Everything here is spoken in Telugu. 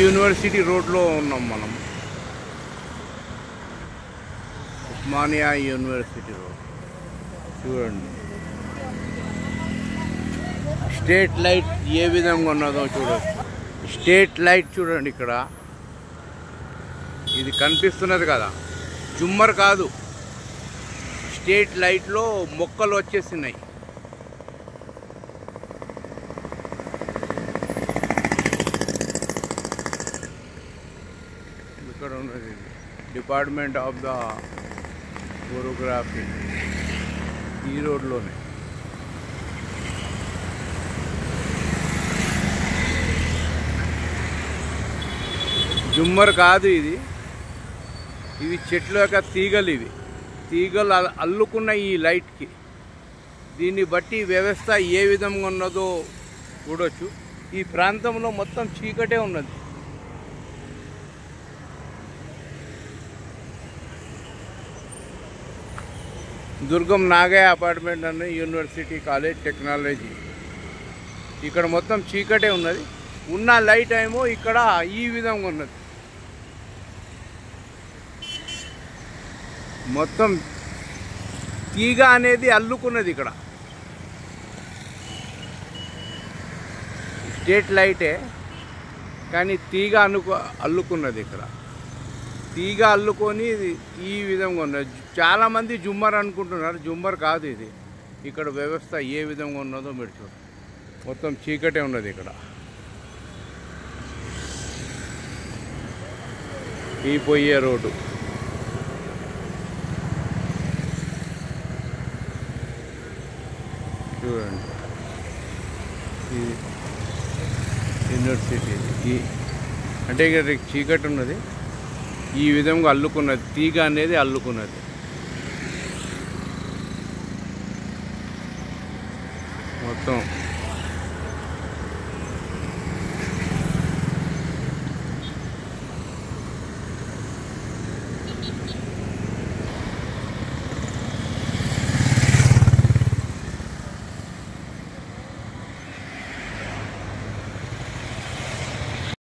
యూనివర్సిటీ రోడ్లో ఉన్నాం మనం. ఉస్మానియా యూనివర్సిటీ రోడ్ చూడండి. స్ట్రీట్ లైట్ ఏ విధంగా ఉన్నదో చూడొచ్చు. స్ట్రీట్ లైట్ చూడండి. ఇక్కడ ఇది కనిపిస్తున్నది కదా, జుమ్మర్ కాదు, స్ట్రీట్ లైట్లో మొక్కలు వచ్చేసినాయి. ఇక్కడ ఉన్నది డిపార్ట్మెంట్ ఆఫ్ ద ఫోటోగ్రఫీ, ఈ రోడ్లోనే. జుమ్మర్ కాదు ఇది, ఇవి చెట్ల యొక్క తీగలు. ఇవి తీగలు అల్లుకున్న ఈ లైట్కి. దీన్ని బట్టి వ్యవస్థ ఏ విధంగా ఉన్నదో చూడొచ్చు. ఈ ప్రాంతంలో మొత్తం చీకటే ఉన్నది. దుర్గం నాగయ్య అపార్ట్మెంట్ అనే యూనివర్సిటీ కాలేజ్ టెక్నాలజీ. ఇక్కడ మొత్తం చీకటే ఉన్నది. ఉన్న లైట్ ఏమో ఇక్కడ ఈ విధంగా ఉన్నది. మొత్తం తీగ అనేది అల్లుకున్నది ఇక్కడ. స్ట్రీట్ లైటే కానీ తీగ అల్లుకున్నది ఇక్కడ. తీగ అల్లుకొని ఈ విధంగా ఉన్నది. చాలామంది జుమ్మర్ అనుకుంటున్నారు, జుమ్మర్ కాదు ఇది. ఇక్కడ వ్యవస్థ ఏ విధంగా ఉన్నదో మీరు చూడండి. మొత్తం చీకటే ఉన్నది ఇక్కడ. ఈ పోయే రోడ్డు చూడండి. ఈ యూనివర్సిటీ అంటే ఇక్కడ చీకటి ఉన్నది. ఈ విధంగా అల్లుకున్నది, తీగ అనేది అల్లుకున్నది మొత్తం.